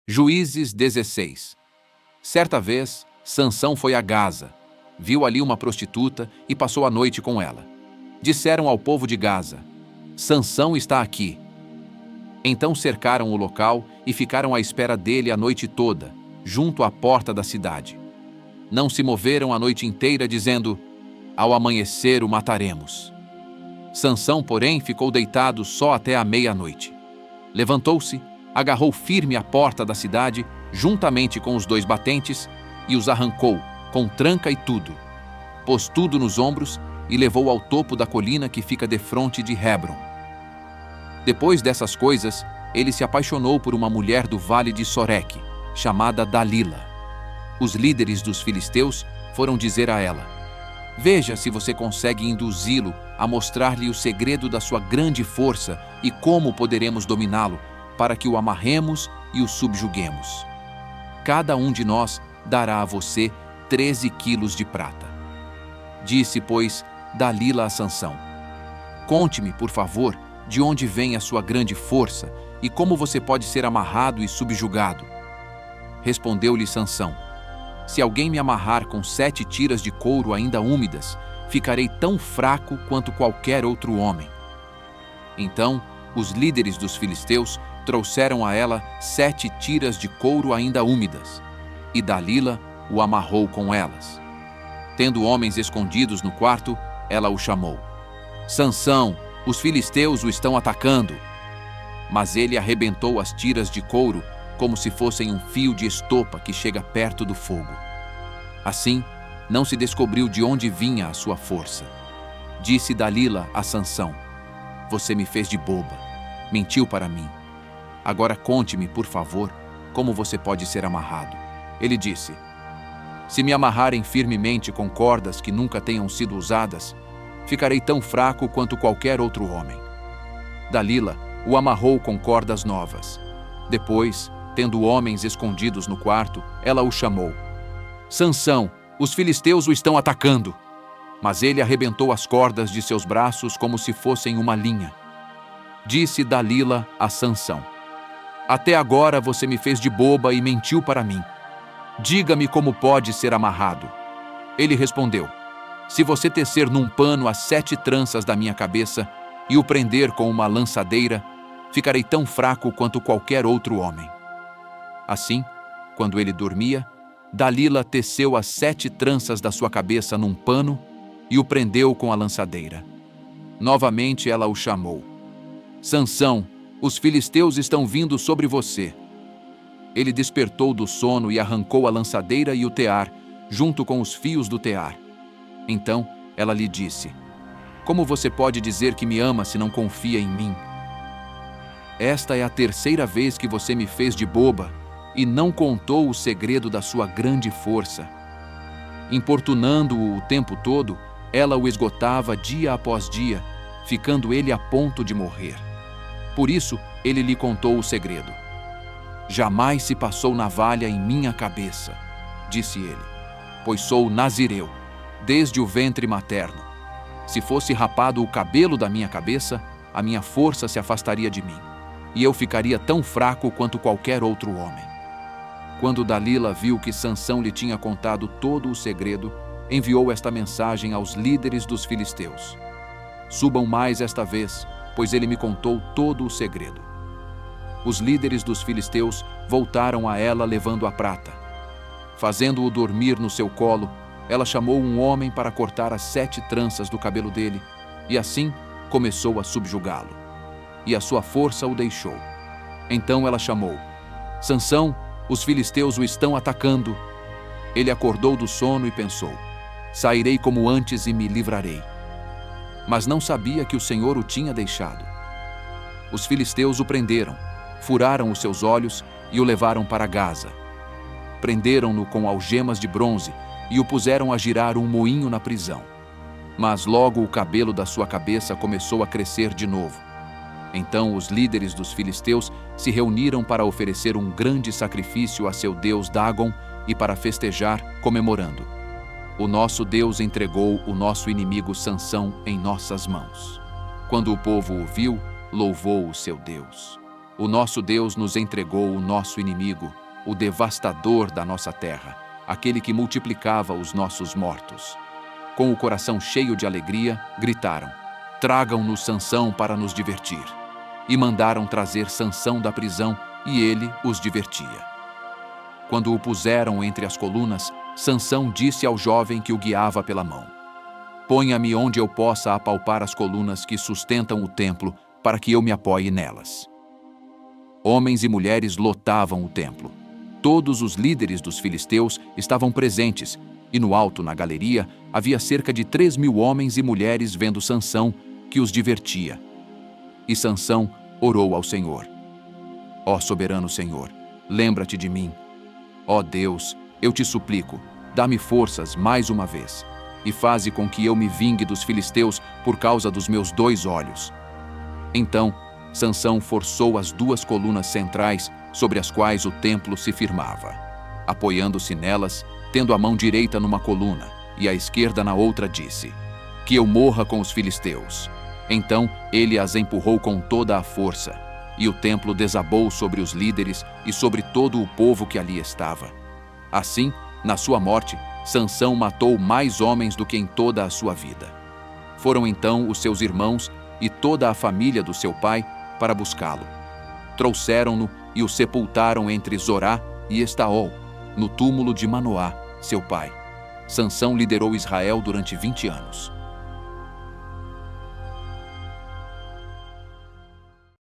Juízes 16. Certa vez, Sansão foi a Gaza, viu ali uma prostituta e passou a noite com ela. Disseram ao povo de Gaza: Sansão está aqui. Então cercaram o local e ficaram à espera dele a noite toda, junto à porta da cidade. Não se moveram a noite inteira, dizendo: ao amanhecer o mataremos. Sansão, porém, ficou deitado só até a meia-noite. Levantou-se, agarrou firme a porta da cidade, juntamente com os 2 batentes, e os arrancou, com tranca e tudo. Pôs tudo nos ombros e levou ao topo da colina que fica defronte de Hebron. Depois dessas coisas, ele se apaixonou por uma mulher do vale de Soreque, chamada Dalila. Os líderes dos filisteus foram dizer a ela: veja se você consegue induzi-lo a mostrar-lhe o segredo da sua grande força e como poderemos dominá-lo, para que o amarremos e o subjuguemos. Cada um de nós dará a você 13 quilos de prata. Disse, pois, Dalila a Sansão: conte-me, por favor, de onde vem a sua grande força e como você pode ser amarrado e subjugado. Respondeu-lhe Sansão: se alguém me amarrar com 7 tiras de couro ainda úmidas, ficarei tão fraco quanto qualquer outro homem. Então, os líderes dos filisteus trouxeram a ela 7 tiras de couro ainda úmidas, e Dalila o amarrou com elas. Tendo homens escondidos no quarto, ela o chamou: Sansão, os filisteus o estão atacando. Mas ele arrebentou as tiras de couro como se fossem um fio de estopa que chega perto do fogo. Assim, não se descobriu de onde vinha a sua força. Disse Dalila a Sansão: você me fez de boba, mentiu para mim. Agora conte-me, por favor, como você pode ser amarrado. Ele disse: se me amarrarem firmemente com cordas que nunca tenham sido usadas, ficarei tão fraco quanto qualquer outro homem. Dalila o amarrou com cordas novas. Depois, tendo homens escondidos no quarto, ela o chamou: Sansão, os filisteus o estão atacando. Mas ele arrebentou as cordas de seus braços como se fossem uma linha. Disse Dalila a Sansão: até agora você me fez de boba e mentiu para mim. Diga-me como pode ser amarrado. Ele respondeu: se você tecer num pano as 7 tranças da minha cabeça e o prender com uma lançadeira, ficarei tão fraco quanto qualquer outro homem. Assim, quando ele dormia, Dalila teceu as 7 tranças da sua cabeça num pano e o prendeu com a lançadeira. Novamente ela o chamou: Sansão, os filisteus estão vindo sobre você. Ele despertou do sono e arrancou a lançadeira e o tear, junto com os fios do tear. Então ela lhe disse: como você pode dizer que me ama se não confia em mim? Esta é a 3ª vez que você me fez de boba e não contou o segredo da sua grande força. Importunando-o o tempo todo, ela o esgotava dia após dia, ficando ele a ponto de morrer. Por isso, ele lhe contou o segredo. Jamais se passou navalha em minha cabeça, disse ele, pois sou nazireu, desde o ventre materno. Se fosse rapado o cabelo da minha cabeça, a minha força se afastaria de mim, e eu ficaria tão fraco quanto qualquer outro homem. Quando Dalila viu que Sansão lhe tinha contado todo o segredo, enviou esta mensagem aos líderes dos filisteus: subam mais esta vez, pois ele me contou todo o segredo. Os líderes dos filisteus voltaram a ela levando a prata. Fazendo-o dormir no seu colo, ela chamou um homem para cortar as 7 tranças do cabelo dele, e assim começou a subjugá-lo. E a sua força o deixou. Então ela chamou: Sansão, os filisteus o estão atacando. Ele acordou do sono e pensou: sairei como antes e me livrarei. Mas não sabia que o Senhor o tinha deixado. Os filisteus o prenderam, furaram os seus olhos e o levaram para Gaza. Prenderam-no com algemas de bronze e o puseram a girar um moinho na prisão. Mas logo o cabelo da sua cabeça começou a crescer de novo. Então os líderes dos filisteus se reuniram para oferecer um grande sacrifício a seu deus Dagon e para festejar, comemorando: o nosso Deus entregou o nosso inimigo Sansão em nossas mãos. Quando o povo o viu, louvou o seu Deus. O nosso Deus nos entregou o nosso inimigo, o devastador da nossa terra, aquele que multiplicava os nossos mortos. Com o coração cheio de alegria, gritaram: tragam-nos Sansão para nos divertir. E mandaram trazer Sansão da prisão, e ele os divertia. Quando o puseram entre as colunas, Sansão disse ao jovem que o guiava pela mão: ponha-me onde eu possa apalpar as colunas que sustentam o templo, para que eu me apoie nelas. Homens e mulheres lotavam o templo. Todos os líderes dos filisteus estavam presentes, e no alto, na galeria, havia cerca de 3.000 homens e mulheres vendo Sansão, que os divertia. E Sansão orou ao Senhor: ó soberano Senhor, lembra-te de mim. Ó Deus, eu te suplico, dá-me forças mais uma vez, e faze com que eu me vingue dos filisteus por causa dos meus 2 olhos. Então, Sansão forçou as 2 colunas centrais sobre as quais o templo se firmava. Apoiando-se nelas, tendo a mão direita numa coluna e a esquerda na outra, disse: que eu morra com os filisteus. Então ele as empurrou com toda a força, e o templo desabou sobre os líderes e sobre todo o povo que ali estava. Assim, na sua morte, Sansão matou mais homens do que em toda a sua vida. Foram então os seus irmãos e toda a família do seu pai para buscá-lo. Trouxeram-no e o sepultaram entre Zorá e Estaol, no túmulo de Manoá, seu pai. Sansão liderou Israel durante 20 anos.